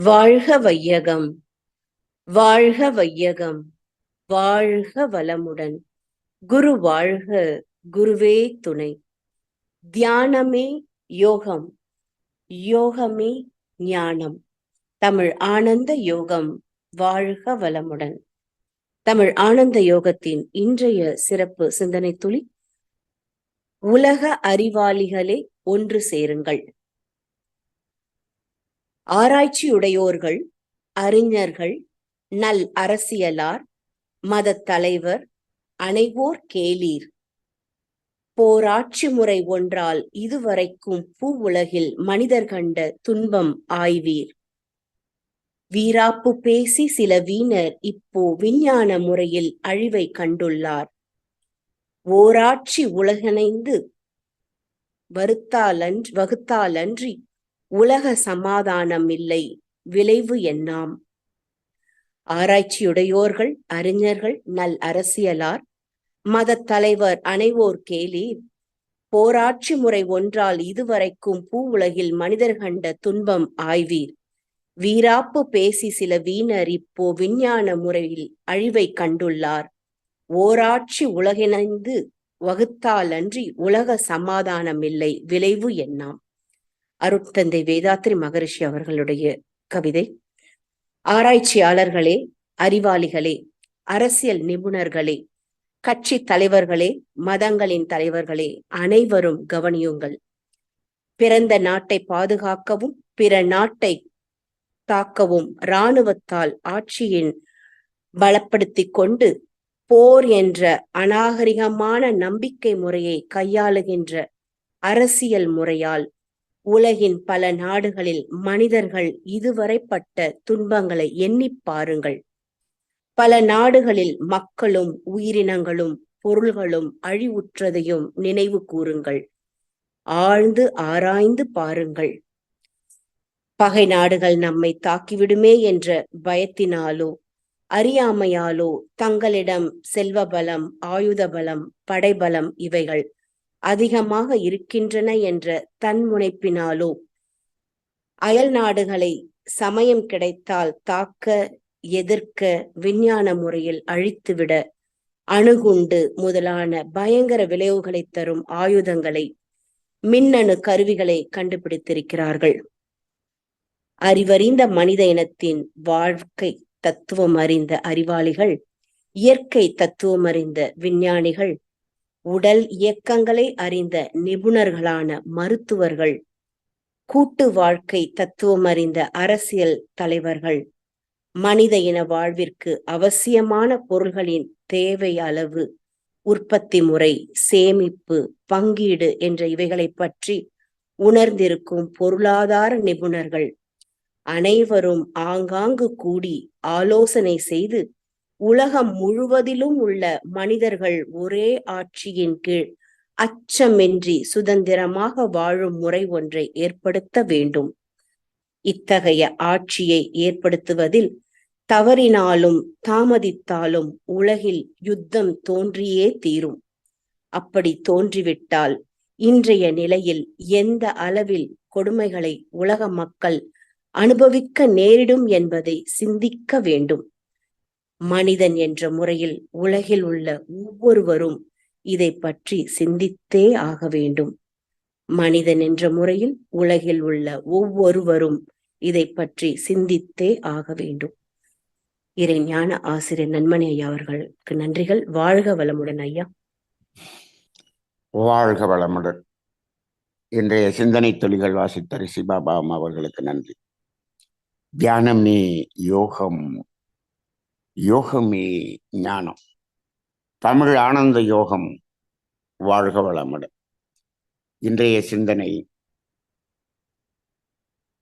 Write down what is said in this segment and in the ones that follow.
வாழ்க வையகம், வாழ்க வையகம், வாழ்க வளமுடன். குரு வாழ்க, குருவே துணை. தியானமே யோகம், யோகமே ஞானம். தமிழ் ஆனந்த யோகம். வாழ்க வளமுடன். தமிழ் ஆனந்த யோகத்தின் இன்றைய சிறப்பு சிந்தனை துளி: உலக அறிவாளிகளே ஒன்று சேருங்கள். ஆராய்ச்சியுடையோர்கள், அறிஞர்கள், நல் அரசியலார், மதத் தலைவர் அனைவோர் கேளீர். போராட்சி முறை ஒன்றால் இதுவரைக்கும் பூவுலகில் மனிதர் கண்ட துன்பம் ஆய்வீர். வீராப்பு பேசி சில வீணர் இப்போ விஞ்ஞான முறையில் அழிவை கண்டுள்ளார். ஓராட்சி உலகணைந்து வகுத்தாலன்றி உலக சமாதானம் இல்லை, விளைவு என்னாம். ஆராய்ச்சியுடையோர்கள், அறிஞர்கள், நல் அரசியலார், மதத் தலைவர் அனைவோர் கேளீர். போராட்சி முறை ஒன்றால் இதுவரைக்கும் பூவுலகில் மனிதர் கண்ட துன்பம் ஆய்வீர். வீராப்பு பேசி சில வீணர் இப்போ விஞ்ஞான முறையில் அழிவை கண்டுள்ளார். ஓராட்சி உலகிணைந்து வகுத்தாலன்றி உலக சமாதானம் இல்லை, விளைவு என்னாம். அருட்தந்தை வேதாத்ரி மகரிஷி அவர்களுடைய கவிதை. ஆராய்ச்சியாளர்களே, அறிவாளிகளே, அரசியல் நிபுணர்களே, கட்சி தலைவர்களே, மதங்களின் தலைவர்களே, அனைவரும் கவனியுங்கள். பிறந்த நாட்டை பாதுகாக்கவும் பிற நாட்டை தாக்கவும் இராணுவத்தால் ஆட்சியின் பலப்படுத்திக் கொண்டு போர் என்ற அநாகரிகமான நம்பிக்கை முறையை கையாளுகின்ற அரசியல் முறையால் உலகின் பல நாடுகளில் மனிதர்கள் இதுவரை பட்ட துன்பங்களை எண்ணிப் பாருங்கள். பல நாடுகளில் மக்களும் உயிரினங்களும் பொருள்களும் அழிவுற்றதையும் நினைவு கூறுங்கள். ஆழ்ந்து ஆராய்ந்து பாருங்கள். பகை நாடுகள் நம்மை தாக்கிவிடுமே என்ற பயத்தினாலோ அறியாமையாலோ தங்களிடம் செல்வ பலம், ஆயுத பலம், படைபலம் இவைகள் அதிகமாக இருக்கின்றன என்ற தன்முனைப்பினாலோ அயல் நாடுகளை சமயம் கிடைத்தால் தாக்க, எதிர்க்க, விஞ்ஞான முறையில் அழித்துவிட அணுகுண்டு முதலான பயங்கர விளைவுகளை தரும் ஆயுதங்களை, மின்னணு கருவிகளை கண்டுபிடித்திருக்கிறார்கள். அறிவறிந்த மனித இனத்தின் வாழ்க்கை தத்துவம் அறிந்த அறிவாளிகள், இயற்கை தத்துவம் அறிந்த விஞ்ஞானிகள், உடல் இயக்கங்களை அறிந்த நிபுணர்களான மருத்துவர்கள், கூட்டு வாழ்க்கை தத்துவம் அறிந்த அரசியல் தலைவர்கள், மனித இன வாழ்விற்கு அவசியமான பொருள்களின் தேவை அளவு, உற்பத்தி முறை, சேமிப்பு, பங்கீடு என்ற இவைகளை பற்றி உணர்ந்திருக்கும் பொருளாதார நிபுணர்கள் அனைவரும் ஆங்காங்கு கூடி ஆலோசனை செய்து உலகம் முழுவதிலும் உள்ள மனிதர்கள் ஒரே ஆட்சியின் கீழ் அச்சமின்றி சுதந்திரமாக வாழும் முறை ஒன்றை ஏற்படுத்த வேண்டும். இத்தகைய ஆட்சியை ஏற்படுத்துவதில் தவறினாலும் தாமதித்தாலும் உலகில் யுத்தம் தோன்றியே தீரும். அப்படி தோன்றிவிட்டால் இன்றைய நிலையில் எந்த அளவில் கொடுமைகளை உலக மக்கள் அனுபவிக்க நேரிடும் என்பதை சிந்திக்க வேண்டும். மனிதன் என்ற முறையில் உலகில் உள்ள ஒவ்வொருவரும் இதை பற்றி சிந்தித்தே ஆக வேண்டும். மனிதன் என்ற முறையில் உலகில் உள்ள ஒவ்வொருவரும் இதை பற்றி சிந்தித்தே ஆக வேண்டும். இறை ஞான ஆசிரியர் நன்மணி ஐயா அவர்களுக்கு நன்றிகள். வாழ்க வளமுடன் ஐயா. வாழ்க வளமுடன். இன்றைய சிந்தனை துளிகள் வாசித்த ரிஷி பாபா அவர்களுக்கு நன்றி. தியானமே யோகம், யோகமே ஞானம். தமிழ் ஆனந்த யோகம். வாழ்க வளமுடன். இன்றைய சிந்தனை: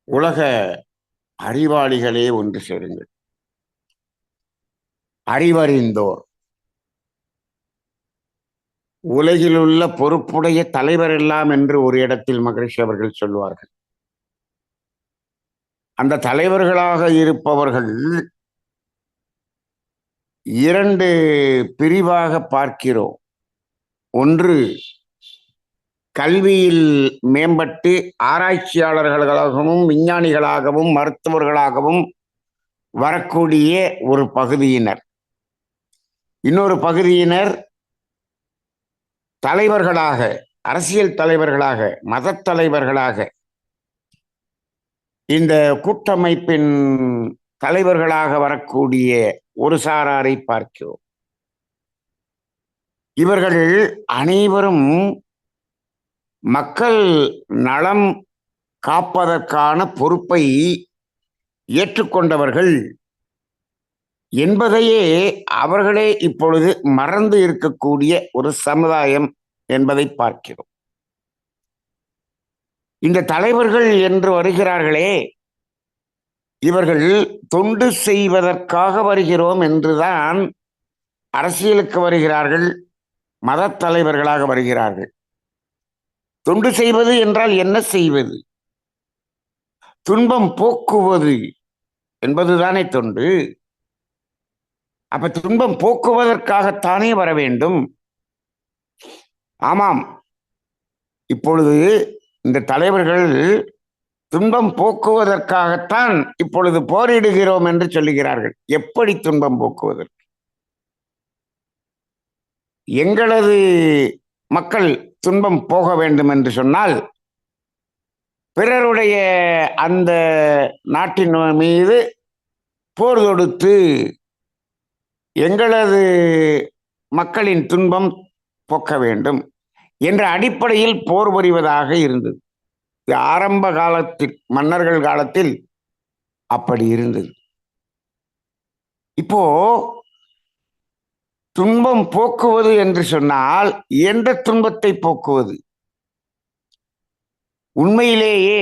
உலக அறிவாளிகளே ஒன்று சேருங்கள். அறிவறிந்தோர், உலகிலுள்ள பொறுப்புடைய தலைவர் எல்லாம் என்று ஒரு இடத்தில் மகரிஷி அவர்கள் சொல்வார்கள். அந்த தலைவர்களாக இருப்பவர்கள் இரண்டு பிரிவாக பார்க்கிறோம். ஒன்று கல்வியில் மேம்பட்டு ஆராய்ச்சியாளர்களாகவும் விஞ்ஞானிகளாகவும் மருத்துவர்களாகவும் வரக்கூடிய ஒரு பகுதியினர். இன்னொரு பகுதியினர் தலைவர்களாக, அரசியல் தலைவர்களாக, மத தலைவர்களாக, இந்த கூட்டமைப்பின் தலைவர்களாக வரக்கூடிய ஒரு சாராரை பார்க்கிறோம். இவர்கள் அனைவரும் மக்கள் நலம் காப்பதற்கான பொறுப்பை ஏற்றுக்கொண்டவர்கள் என்பதையே அவர்களே இப்பொழுது மறந்து இருக்கக்கூடிய ஒரு சமுதாயம் என்பதை பார்க்கிறோம். இந்த தலைவர்கள் என்று வருகிறார்களே, இவர்கள் தொண்டு செய்வதற்காக வருகிறோம் என்றுதான் அரசியலுக்கு வருகிறார்கள், மத தலைவர்களாக வருகிறார்கள். தொண்டு செய்வது என்றால் என்ன செய்வது? துன்பம் போக்குவது என்பதுதானே தொண்டு. அப்ப துன்பம் போக்குவதற்காகத்தானே வர வேண்டும். ஆமாம், இப்பொழுது இந்த தலைவர்கள் துன்பம் போக்குவதற்காகத்தான் இப்பொழுது போரிடுகிறோம் என்று சொல்லுகிறார்கள். எப்படி துன்பம் போக்குவதற்கு? எங்களது மக்கள் துன்பம் போக வேண்டும் என்று சொன்னால் பிறருடைய அந்த நாட்டின் மீது போர் தொடுத்து எங்களது மக்களின் துன்பம் போக்க வேண்டும் என்ற அடிப்படையில் போர் புரிவதாக இருந்தது. ஆரம்ப காலத்தில், மன்னர்கள் காலத்தில் அப்படி இருந்தது. இப்போ துன்பம் போக்குவது என்று சொன்னால் எந்த துன்பத்தை போக்குவது? உண்மையிலேயே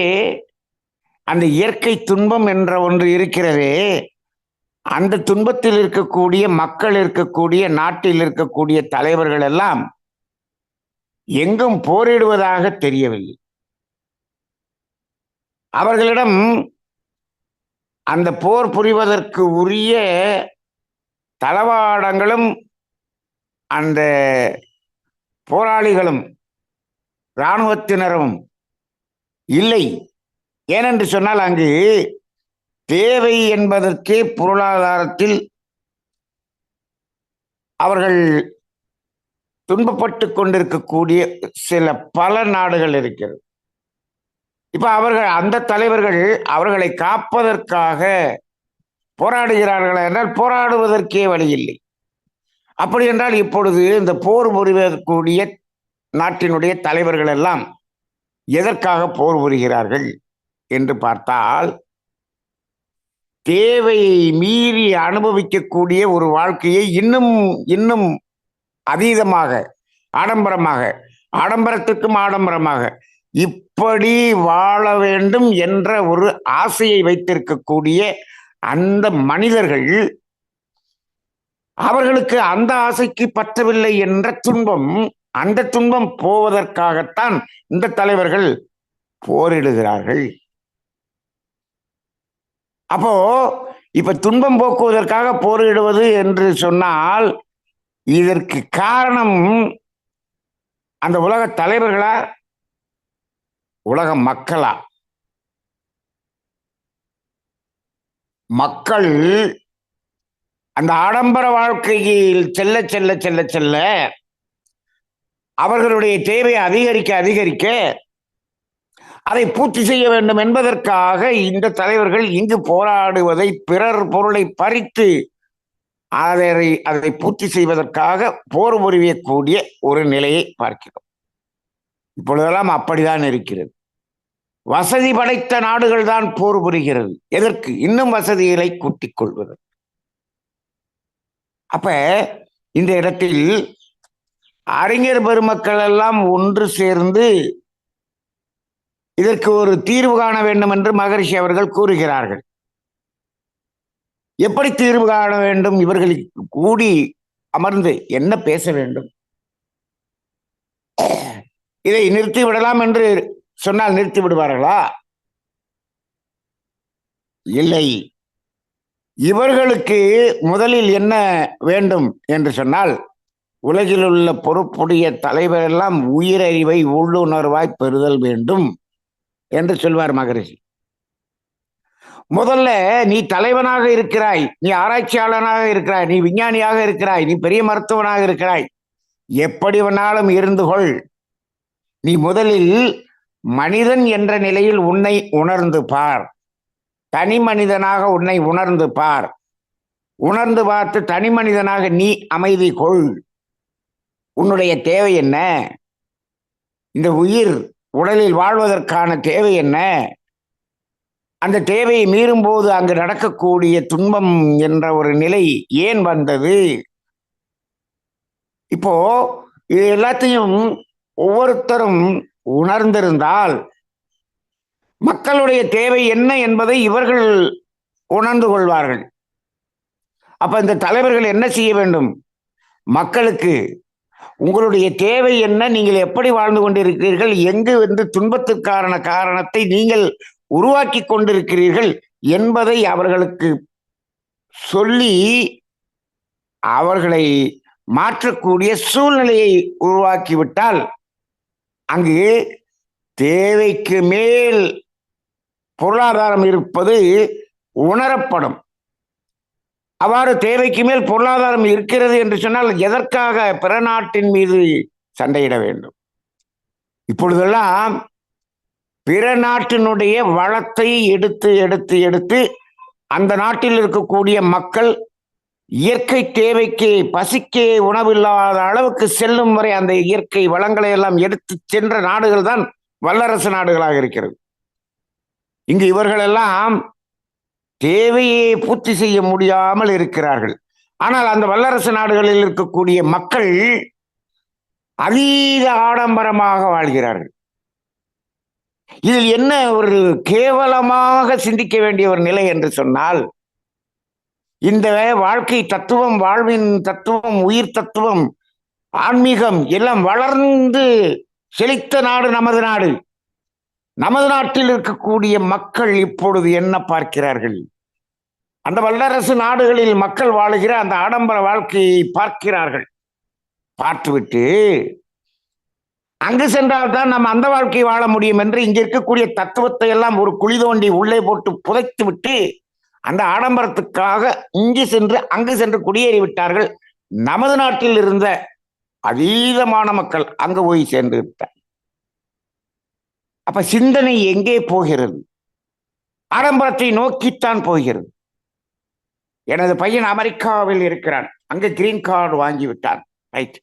அந்த இயற்கை துன்பம் என்ற ஒன்று இருக்கிறதே, அந்த துன்பத்தில் இருக்கக்கூடிய மக்கள், இருக்கக்கூடிய நாட்டில் இருக்கக்கூடிய தலைவர்கள் எல்லாம் எங்கும் போரிடுவதாக தெரியவில்லை. அவர்களிடம் அந்த போர் புரிவதற்கு உரிய தளவாடங்களும் அந்த போராளிகளும் இராணுவத்தினரும் இல்லை. ஏனென்று சொன்னால் அங்கு தேவை என்பதற்கே பொருளாதாரத்தில் அவர்கள் துன்பப்பட்டு கொண்டிருக்கக்கூடிய பல நாடுகள் இருக்கிறது. இப்ப அவர்கள், அந்த தலைவர்கள் அவர்களை காப்பதற்காக போராடுகிறார்கள் என்றால் போராடுவதற்கே வழி இல்லை. அப்படி என்றால் இப்பொழுது இந்த போர் புரிவதற்குரிய நாட்டினுடைய தலைவர்கள் எல்லாம் எதற்காக போர் புரிகிறார்கள் என்று பார்த்தால், தேவையை மீறி அனுபவிக்கக்கூடிய ஒரு வாழ்க்கையை இன்னும் இன்னும் அதீதமாக, ஆடம்பரமாக, ஆடம்பரத்துக்கும் ஆடம்பரமாக இப்படி வாழ வேண்டும் என்ற ஒரு ஆசையை வைத்திருக்கக்கூடிய அந்த மனிதர்கள், அவர்களுக்கு அந்த ஆசைக்கு பற்றவில்லை என்ற துன்பம், அந்த துன்பம் போவதற்காகத்தான் இந்த தலைவர்கள் போரிடுகிறார்கள். அப்போ இப்ப துன்பம் போக்குவதற்காக போரிடுவது என்று சொன்னால் இதற்கு காரணம் அந்த உலக தலைவர்களா, உலக மக்களா? மக்கள் அந்த ஆடம்பர வாழ்க்கையில் செல்ல செல்ல செல்ல செல்ல அவர்களுடைய தேவை அதிகரிக்க அதிகரிக்க அதை பூர்த்தி செய்ய வேண்டும் என்பதற்காக இந்த தலைவர்கள் இங்கு போராடுவதை, பிறர் பொருளை பறித்து அதை பூர்த்தி செய்வதற்காக போர் புரியக்கூடிய ஒரு நிலையை பார்க்கிறோம். இப்பொழுதெல்லாம் அப்படிதான் இருக்கிறது. வசதி படைத்த நாடுகள் தான் போர் புரிகிறது. எதற்கு? இன்னும் வசதிகளை கூட்டிக் கொள்வது. அப்ப இந்த இடத்தில் அறிஞர் பெருமக்கள் எல்லாம் ஒன்று சேர்ந்து இதற்கு ஒரு தீர்வு காண வேண்டும் என்று மகரிஷி அவர்கள் கூறுகிறார்கள். எப்படி தீர்வு காண வேண்டும்? இவர்களுக்கு கூடி அமர்ந்து என்ன பேச வேண்டும்? இதை நிறுத்தி விடலாம் என்று சொன்னால் நிறுத்தி விடுவார்களா? இல்லை. இவர்களுக்கு முதலில் என்ன வேண்டும் என்று சொன்னால், உலகில் உள்ள பொறுப்புடைய தலைவர் எல்லாம் உயிரறிவை உள்ளுணர்வாய் பெறுதல் வேண்டும் என்று சொல்வார் மகரிஷி. முதல்ல நீ தலைவனாக இருக்கிறாய், நீ ஆராய்ச்சியாளனாக இருக்கிறாய், நீ விஞ்ஞானியாக இருக்கிறாய், நீ பெரிய மருத்துவனாக இருக்கிறாய், எப்படி வேணாலும் இருந்து கொள். நீ முதலில் மனிதன் என்ற நிலையில் உன்னை உணர்ந்து பார். தனி மனிதனாக உன்னை உணர்ந்து பார். உணர்ந்து பார்த்து தனி மனிதனாக நீ அமைதி கொள். உன்னுடைய தேவை என்ன? இந்த உயிர் உடலில் வாழ்வதற்கான தேவை என்ன? அந்த தேவையை மீறும் போது அங்கு நடக்கக்கூடிய துன்பம் என்ற ஒரு நிலை ஏன் வந்தது? இப்போ இது எல்லாத்தையும் ஒவ்வொருத்தரும் உணர்ந்திருந்தால் மக்களுடைய தேவை என்ன என்பதை இவர்கள் உணர்ந்து கொள்வார்கள். அப்ப இந்த தலைவர்கள் என்ன செய்ய வேண்டும்? மக்களுக்கு உங்களுடைய தேவை என்ன, நீங்கள் எப்படி வாழ்ந்து கொண்டிருக்கிறீர்கள், எங்கு வந்து துன்பத்திற்கான காரணத்தை நீங்கள் உருவாக்கி கொண்டிருக்கிறீர்கள் என்பதை அவர்களுக்கு சொல்லி அவர்களை மாற்றக்கூடிய சூழ்நிலையை உருவாக்கிவிட்டால் அங்கு தேவைக்கு மேல் பொருளாதாரம் இருப்பது உணரப்படும். அவ்வாறு தேவைக்கு மேல் பொருளாதாரம் இருக்கிறது என்று சொன்னால் எதற்காக பிற நாட்டின் மீது சண்டையிட வேண்டும்? இப்பொழுதெல்லாம் பிற நாட்டினுடைய வளத்தை எடுத்து எடுத்து எடுத்து அந்த நாட்டில் இருக்கக்கூடிய மக்கள் இயற்கை தேவைக்கு பசிக்கு உணவில்லாத அளவுக்கு செல்லும் வரை அந்த இயற்கை வளங்களை எல்லாம் எடுத்து சென்ற நாடுகள் தான் வல்லரசு நாடுகளாக இருக்கிறது. இங்கு இவர்கள் எல்லாம் தேவையை பூர்த்தி செய்ய முடியாமல் இருக்கிறார்கள். ஆனால் அந்த வல்லரசு நாடுகளில் இருக்கக்கூடிய மக்கள் அதீத ஆடம்பரமாக வாழ்கிறார்கள். இதில் என்ன ஒரு கேவலமாக சிந்திக்க வேண்டிய ஒரு நிலை என்று சொன்னால், இந்த வாழ்க்கை தத்துவம், வாழ்வின் தத்துவம், உயிர் தத்துவம், ஆன்மீகம் எல்லாம் வளர்ந்து செழித்த நாடு நமது நாடு. நமது நாட்டில் இருக்கக்கூடிய மக்கள் இப்பொழுது என்ன பார்க்கிறார்கள்? அந்த வல்லரசு நாடுகளில் மக்கள் வாழுகிற அந்த ஆடம்பர வாழ்க்கையை பார்க்கிறார்கள். பார்த்துவிட்டு அங்கு சென்றால்தான் நம்ம அந்த வாழ்க்கை வாழ முடியும் என்று இங்க இருக்கக்கூடிய தத்துவத்தை எல்லாம் ஒரு குழி தோண்டி உள்ளே போட்டு புதைத்து விட்டு அந்த ஆடம்பரத்துக்காக இங்கு சென்று அங்கு சென்று குடியேறி விட்டார்கள். நமது நாட்டில் இருந்த அதீதமான மக்கள் அங்கு போய் சேர்ந்து விட்டார். அப்ப சிந்தனை எங்கே போகிறது? ஆடம்பரத்தை நோக்கித்தான் போகிறது. எனது பையன் அமெரிக்காவில் இருக்கிறான், அங்கு கிரீன் கார்டு வாங்கி விட்டான், ரைட்.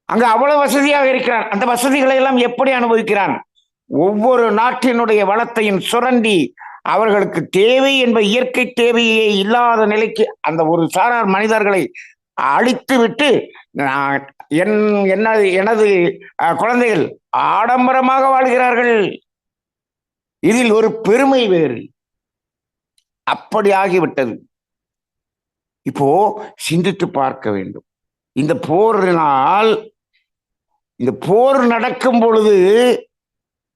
அங்கு அவ்வளவு வசதியாக இருக்கிறான். அந்த வசதிகளை எல்லாம் எப்படி அனுபவிக்கிறான்? ஒவ்வொரு நாட்டினுடைய வளத்தையும் சுரண்டி அவர்களுக்கு தேவை என்ப இயற்கை தேவையே இல்லாத நிலைக்கு அந்த ஒரு சாரார் மனிதர்களை அழித்து விட்டு எனது குழந்தைகள் ஆடம்பரமாக வாழ்கிறார்கள். இதில் ஒரு பெருமை வேறு. அப்படி ஆகிவிட்டது. இப்போ சிந்தித்து பார்க்க வேண்டும். இந்த போரினால், இந்த போர் நடக்கும் பொழுது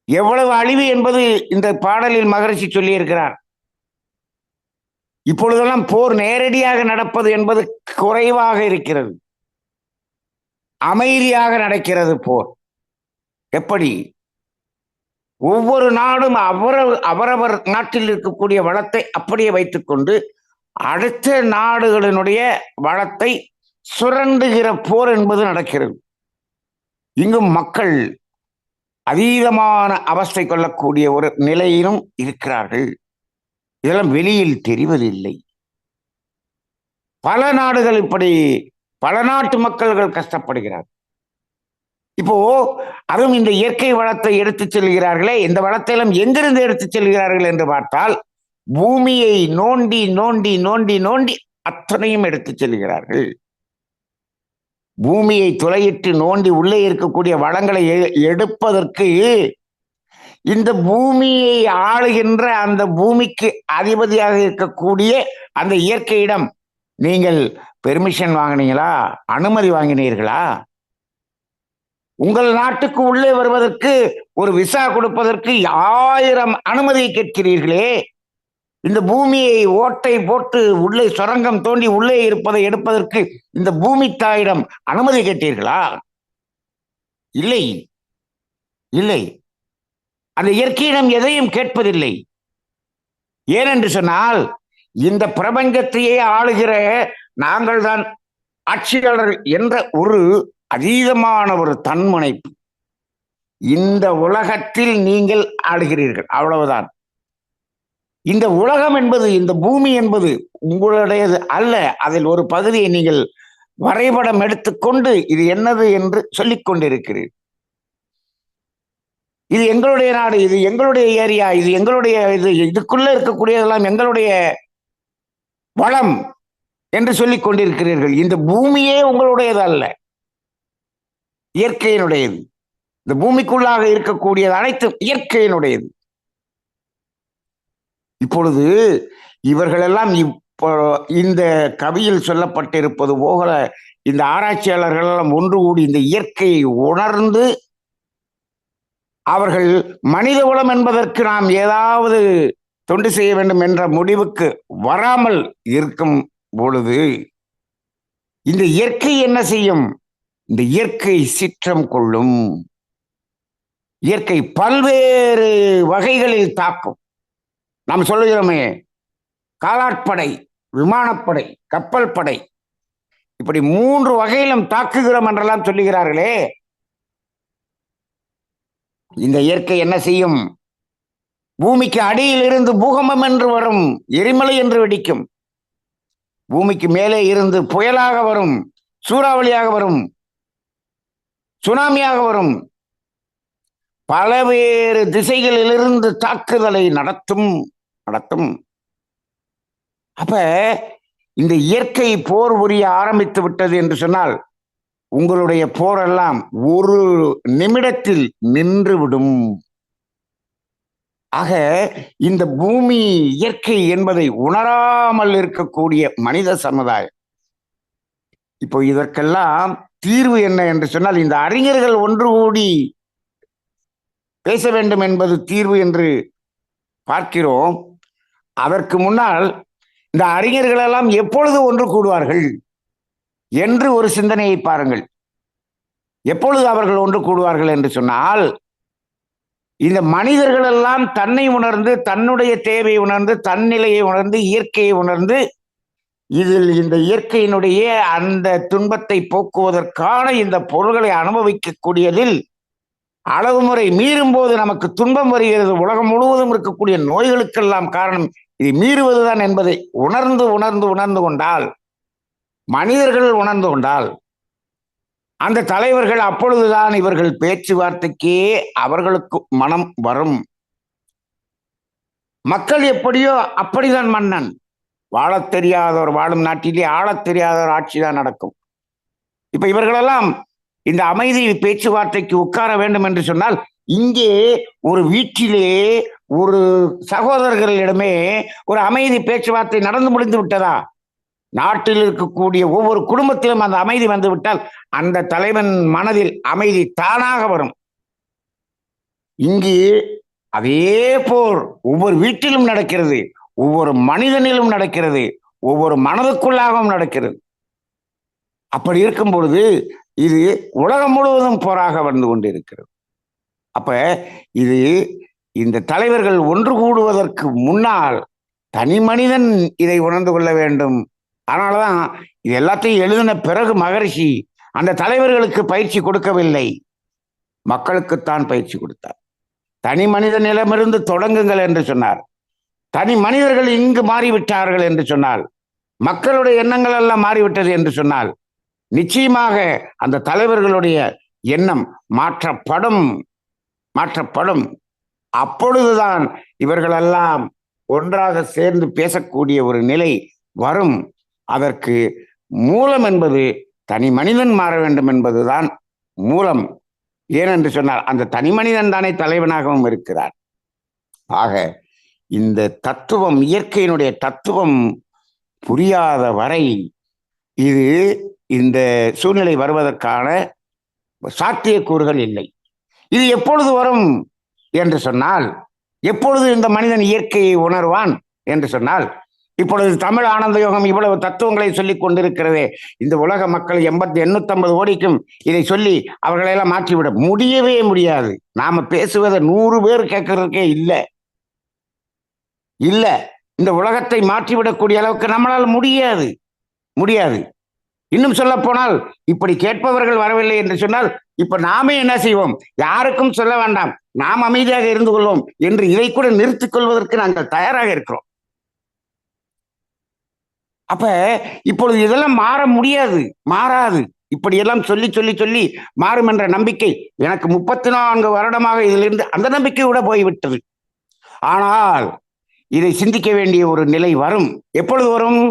எவ்வளவு அழிவு என்பது இந்த பாடலில் மகரிஷி சொல்லி இருக்கிறார். இப்பொழுதெல்லாம் போர் நேரடியாக நடப்பது என்பது குறைவாக இருக்கிறது. அமைதியாக நடக்கிறது போர். எப்படி? ஒவ்வொரு நாடும் அவரவர் நாட்டில் இருக்கக்கூடிய வளத்தை அப்படியே வைத்துக்கொண்டு அடுத்த நாடுகளினுடைய வளத்தை சுரண்டுகிற போர் என்பது நடக்கிறது. இங்கும் மக்கள் அதீதமான அவஸ்தை கொள்ளக்கூடிய ஒரு நிலையிலும் இருக்கிறார்கள். இதெல்லாம் வெளியில் தெரிவதில்லை. பல நாடுகள் இப்படி, பல நாட்டு மக்கள்கள் கஷ்டப்படுகிறார்கள். இப்போ அதுவும் இந்த இயற்கை வளத்தை எடுத்துச் செல்கிறார்களே, இந்த வளத்தை எல்லாம் எங்கிருந்து எடுத்துச் செல்கிறார்கள் என்று பார்த்தால் பூமியை நோண்டி நோண்டி நோண்டி நோண்டி அத்தனையும் எடுத்துச் செல்கிறார்கள். பூமியை துளையிட்டு நோண்டி உள்ளே இருக்கக்கூடிய வளங்களை எடுப்பதற்கு இந்த பூமியை ஆளுகின்ற அந்த பூமிக்கு அதிபதியாக இருக்கக்கூடிய அந்த இயற்கையிடம் நீங்கள் பெர்மிஷன் வாங்கினீங்களா? அனுமதி வாங்கினீர்களா? உங்கள் நாட்டுக்கு உள்ளே வருவதற்கு ஒரு விசா கொடுப்பதற்கு 1000 அனுமதியை கேட்கிறீர்களே. இந்த பூமியை ஓட்டை போட்டு உள்ளே சுரங்கம் தோண்டி உள்ளே இருப்பதை எடுப்பதற்கு இந்த பூமி தாயிடம் அனுமதி கேட்டீர்களா? இல்லை, இல்லை. அந்த இயற்கையிடம் எதையும் கேட்பதில்லை. ஏனென்று சொன்னால் இந்த பிரபஞ்சத்தையே ஆளுகிற நாங்கள் தான் ஆட்சியாளர்கள் என்ற ஒரு அதீதமான ஒரு தன்முனைப்பு. இந்த உலகத்தில் நீங்கள் ஆளுகிறீர்கள், அவ்வளவுதான். இந்த உலகம் என்பது, இந்த பூமி என்பது உங்களுடையது அல்ல. அதில் ஒரு பகுதியை நீங்கள் வரைபடம் எடுத்துக்கொண்டு இது என்னது என்று சொல்லிக் கொண்டிருக்கிறீர்கள். இது எங்களுடைய நாடு, இது எங்களுடைய ஏரியா, இது எங்களுடைய இதுக்குள்ள இருக்கக்கூடியதெல்லாம் எங்களுடைய வளம் என்று சொல்லிக் கொண்டிருக்கிறீர்கள். இந்த பூமியே உங்களுடையது அல்ல, இயற்கையினுடையது. இந்த பூமிக்குள்ளாக இருக்கக்கூடியது அனைத்தும் இயற்கையினுடையது. இப்பொழுது இவர்களெல்லாம் இப்போ இந்த கவியில் சொல்லப்பட்டிருப்பது போக இந்த ஆராய்ச்சியாளர்கள் எல்லாம் ஒன்று கூடி இந்த இயற்கையை உணர்ந்து அவர்கள் மனித குலம் என்பதற்கு நாம் ஏதாவது தொண்டு செய்ய வேண்டும் என்ற முடிவுக்கு வராமல் இருக்கும் பொழுது இந்த இயற்கை என்ன செய்யும்? இந்த இயற்கை சீற்றம் கொள்ளும். இயற்கை பல்வேறு வகைகளில் தாக்கும். நாம் சொல்லுகிறோமே, காலாட்படை, விமானப்படை, கப்பல் படை, இப்படி 3 வகையிலும் தாக்குகிறோம் என்றெல்லாம் சொல்லுகிறார்களே. இந்த இயற்கை என்ன செய்யும்? பூமிக்கு அடியில் இருந்து பூகம்பம் என்று வரும், எரிமலை என்று வெடிக்கும். பூமிக்கு மேலே இருந்து புயலாக வரும், சூறாவளியாக வரும், சுனாமியாக வரும். பலவேறு திசைகளிலிருந்து தாக்குதலை நடத்தும். அப்ப இந்த இயற்கை போர் புரிய ஆரம்பித்து விட்டது என்று சொன்னால் உங்களுடைய போரெல்லாம் ஒரு நிமிடத்தில் நின்றுவிடும். ஆக இந்த பூமி இயற்கை என்பதை உணராமல் இருக்கக்கூடிய மனித சமுதாயம், இப்போ இதற்கெல்லாம் தீர்வு என்ன என்று சொன்னால் இந்த அறிஞர்கள் ஒன்று கூடி பேச வேண்டும் என்பது தீர்வு என்று பார்க்கிறோம். அதற்கு முன்னால் இந்த அறிஞர்கள் எல்லாம் எப்பொழுது ஒன்று கூடுவார்கள் என்று ஒரு சிந்தனையை பாருங்கள். எப்பொழுது அவர்கள் ஒன்று கூடுவார்கள் என்று சொன்னால், இந்த மனிதர்கள் எல்லாம் தன்னை உணர்ந்து, தன்னுடைய தேவையை உணர்ந்து, தன்னிலையை உணர்ந்து, இயற்கையை உணர்ந்து, இதில் இந்த இயற்கையினுடைய அந்த துன்பத்தை போக்குவதற்கான இந்த பொருள்களை அனுபவிக்கக்கூடியதில் அளவு முறை மீறும் போது நமக்கு துன்பம் வருகிறது. உலகம் முழுவதும் இருக்கக்கூடிய நோய்களுக்கெல்லாம் காரணம் இதை மீறுவதுதான் என்பதை உணர்ந்து கொண்டால், மனிதர்கள் உணர்ந்து கொண்டால், அந்த தலைவர்கள் அப்பொழுதுதான் இவர்கள் பேச்சுவார்த்தைக்கே அவர்களுக்கு மனம் வரும். மக்கள் எப்படியோ அப்படிதான் மன்னன். வாழத் தெரியாதவர் வாழும் நாட்டிலே ஆளத் தெரியாதவர் ஆட்சிதான் நடக்கும். இப்ப இவர்களெல்லாம் இந்த அமைதி பேச்சுவார்த்தைக்கு உட்கார வேண்டும் என்று சொன்னால், இங்கே ஒரு வீட்டிலே ஒரு சகோதரர்களிடமே ஒரு அமைதி பேச்சுவார்த்தை நடந்து முடிந்து விட்டதா? நாட்டில் இருக்கக்கூடிய ஒவ்வொரு குடும்பத்திலும் அந்த அமைதி வந்து விட்டால் அந்த தலைவன் மனதில் அமைதி தானாக வரும். இங்கே அதே போர் ஒவ்வொரு வீட்டிலும் நடக்கிறது, ஒவ்வொரு மனிதனிலும் நடக்கிறது, ஒவ்வொரு மனதுக்குள்ளாகவும் நடக்கிறது. அப்படி இருக்கும் பொழுது இது உலகம் முழுவதும் போராக வந்து கொண்டிருக்கிறது. அப்ப இது இந்த தலைவர்கள் ஒன்று கூடுவதற்கு முன்னால் தனி மனிதன் இதை உணர்ந்து கொள்ள வேண்டும். அதனாலதான் இது எல்லாத்தையும் எழுதின பிறகு மகரிஷி அந்த தலைவர்களுக்கு பயிற்சி கொடுக்கவில்லை, மக்களுக்குத்தான் பயிற்சி கொடுத்தார். தனி மனிதனிடமிருந்து தொடங்குங்கள் என்று சொன்னார். தனி மனிதர்கள் இங்கு மாறிவிட்டார்கள் என்று சொன்னால், மக்களுடைய எண்ணங்கள் எல்லாம் மாறிவிட்டது என்று சொன்னால், நிச்சயமாக அந்த தலைவர்களுடைய எண்ணம் மாற்றப்படும். அப்பொழுதுதான் இவர்களெல்லாம் ஒன்றாக சேர்ந்து பேசக்கூடிய ஒரு நிலை வரும். அதற்கு மூலம் என்பது தனி மனிதன் மாற வேண்டும் என்பதுதான் மூலம். ஏனென்று சொன்னால் அந்த தனி மனிதன் தானே தலைவனாகவும் இருக்கிறார். ஆக இந்த தத்துவம், இயற்கையினுடைய தத்துவம் புரியாத வரை இது இந்த சூழ்நிலை வருவதற்கான சாத்தியக்கூறுகள் இல்லை. இது எப்பொழுது வரும் என்று சொன்னால், எப்பொழுது இந்த மனிதன் இயற்கையை உணர்வான்? என்று சொன்னால், இப்பொழுது தமிழ் ஆனந்த யோகம் இவ்வளவு தத்துவங்களை சொல்லிக் கொண்டிருக்கிறதே, இந்த உலக மக்கள் 850 கோடிக்கும் இதை சொல்லி அவர்களெல்லாம் மாற்றிவிட முடியவே முடியாது. நாம பேசுவதை 100 பேர் கேட்கறதுக்கே இல்லை. இந்த உலகத்தை மாற்றிவிடக்கூடிய அளவுக்கு நம்மளால் முடியாது. இன்னும் சொல்ல போனால், இப்படி கேட்பவர்கள் வரவில்லை என்று சொன்னால், இப்ப நாமே என்ன செய்வோம்? யாருக்கும் சொல்ல வேண்டாம், நாம் அமைதியாக இருந்து கொள்வோம் என்று இதை கூட நிறுத்திக் கொள்வதற்கு நாங்கள் தயாராக இருக்கிறோம். அப்ப இப்பொழுது இதெல்லாம் மாறாது. இப்படியெல்லாம் சொல்லி மாறும் என்ற நம்பிக்கை எனக்கு 34 வருடமாக இதிலிருந்து அந்த நம்பிக்கை கூட போய்விட்டது. ஆனால் இதை சிந்திக்க வேண்டிய ஒரு நிலை வரும். எப்பொழுது வரும்?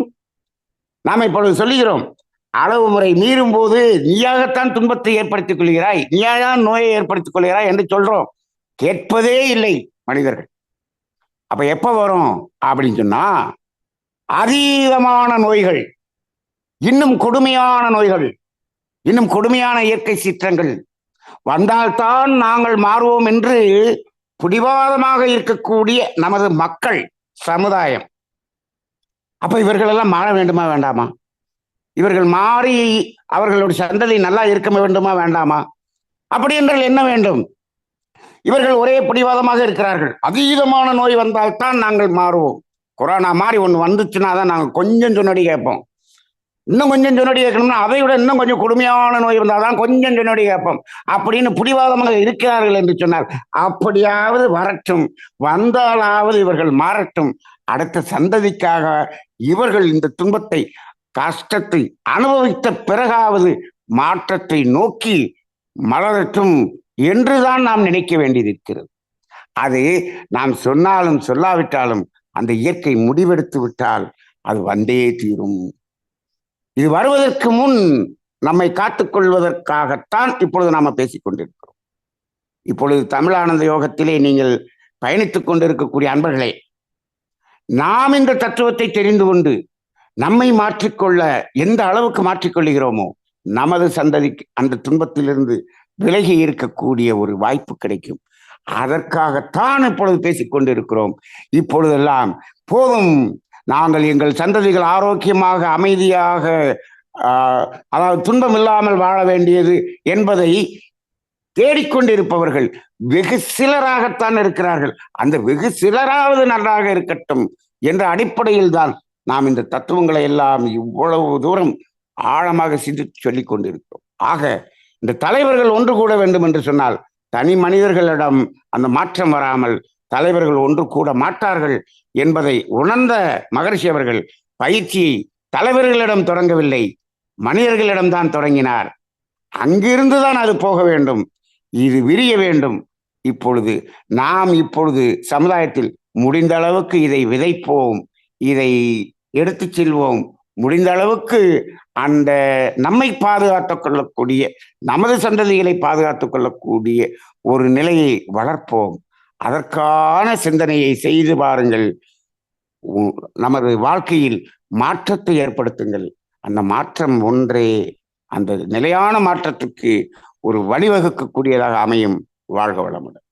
நாம் இப்பொழுது சொல்லுகிறோம், அளவு முறை மீறும் போது நீயாகத்தான் துன்பத்தை ஏற்படுத்திக் கொள்கிறாய், நீயாதான் நோயை ஏற்படுத்திக் கொள்கிறாய் என்று சொல்றோம். கேட்பதே இல்லை மனிதர்கள். அப்ப எப்ப வரும் அப்படின்னு சொன்னா, அதீதமான நோய்கள், இன்னும் கொடுமையான நோய்கள், இன்னும் கொடுமையான இயற்கை சீற்றங்கள் வந்தால்தான் நாங்கள் மாறுவோம் என்று பிடிவாதமாக இருக்கக்கூடிய நமது மக்கள் சமுதாயம். அப்ப இவர்கள் எல்லாம் மாற வேண்டுமா வேண்டாமா? இவர்கள் மாறி அவர்களுடைய சந்ததி நல்லா இருக்க வேண்டுமா வேண்டாமா? அப்படி என்றால் என்ன வேண்டும்? இவர்கள் ஒரே பிடிவாதமாக இருக்கிறார்கள். அதீதமான நோய் வந்தால்தான் நாங்கள் மாறுவோம். கொரோனா மாதிரி ஒண்ணு வந்துச்சுன்னா தான் நாங்கள் கொஞ்சம் சொன்னடி கேட்போம். இன்னும் கொஞ்சம் சொன்னடி கேட்கணும்னா அதை விட இன்னும் கொஞ்சம் கொடுமையான நோய் வந்தால்தான் கொஞ்சம் சொன்னடி கேட்போம் அப்படின்னு பிடிவாதமாக இருக்கிறார்கள் என்று சொன்னால், அப்படியாவது வரட்டும், வந்தாலாவது இவர்கள் மாறட்டும். அடுத்த சந்ததிக்காக இவர்கள் இந்த துன்பத்தை, கஷ்டத்தை அனுபவித்த பிறகாவது மாற்றத்தை நோக்கி மலரட்டும் என்றுதான் நாம் நினைக்க வேண்டியிருக்கிறது. அது நாம் சொன்னாலும் சொல்லாவிட்டாலும் அந்த இயற்கை முடிவெடுத்து விட்டால் அது வந்தே தீரும். இது வருவதற்கு முன் நம்மை காத்துக்கொள்வதற்காகத்தான் இப்பொழுது நாம பேசிக் கொண்டிருக்கிறோம். இப்பொழுது தமிழ் ஆனந்த யோகத்திலே நீங்கள் பயணித்துக் கொண்டிருக்கக்கூடிய அன்பர்களே, நாம் இந்த தத்துவத்தை தெரிந்து கொண்டு நம்மை மாற்றிக்கொள்ள எந்த அளவுக்கு மாற்றிக்கொள்கிறோமோ, நமது சந்ததிக்கு அந்த துன்பத்திலிருந்து விலகி இருக்கக்கூடிய ஒரு வாய்ப்பு கிடைக்கும். அதற்காகத்தான் இப்பொழுது பேசிக்கொண்டிருக்கிறோம். இப்பொழுதெல்லாம் போதும், நாங்கள் எங்கள் சந்ததிகள் ஆரோக்கியமாக அமைதியாக அதாவது துன்பம் இல்லாமல் வாழ வேண்டியது என்பதை தேடிக்கொண்டிருப்பவர்கள் வெகு சிலராகத்தான் இருக்கிறார்கள். அந்த வெகு சிலராவது நன்றாக இருக்கட்டும் என்ற அடிப்படையில் தான் நாம் இந்த தத்துவங்களை எல்லாம் இவ்வளவு தூரம் ஆழமாக சிந்தித்து சொல்லிக் கொண்டிருக்கிறோம். ஆக இந்த தலைவர்கள் ஒன்று கூட வேண்டும் என்று சொன்னால், தனி மனிதர்களிடம் அந்த மாற்றம் வராமல் தலைவர்கள் ஒன்று கூட மாட்டார்கள் என்பதை உணர்ந்த மகரிஷி அவர்கள் பயிற்சியை தலைவர்களிடம் தொடங்கவில்லை, மனிதர்களிடம்தான் தொடங்கினார். அங்கிருந்துதான் அது போக வேண்டும், இது விரிய வேண்டும். நாம் இப்பொழுது சமுதாயத்தில் முடிந்த அளவுக்கு இதை விதைப்போம், இதை எடுத்துச் செல்வோம். முடிந்த அளவுக்கு அந்த நம்மை பாதுகாத்துக் கொள்ளக்கூடிய, நமது சந்ததிகளை பாதுகாத்துக் கொள்ளக்கூடிய ஒரு நிலையை வளர்ப்போம். அதற்கான சிந்தனையை செய்து பாருங்கள். நமது வாழ்க்கையில் மாற்றத்தை ஏற்படுத்துங்கள். அந்த மாற்றம் ஒன்றே அந்த நிலையான மாற்றத்துக்கு ஒரு வழிவகுக்கக்கூடியதாக அமையும். வாழ்க வளமுடன்.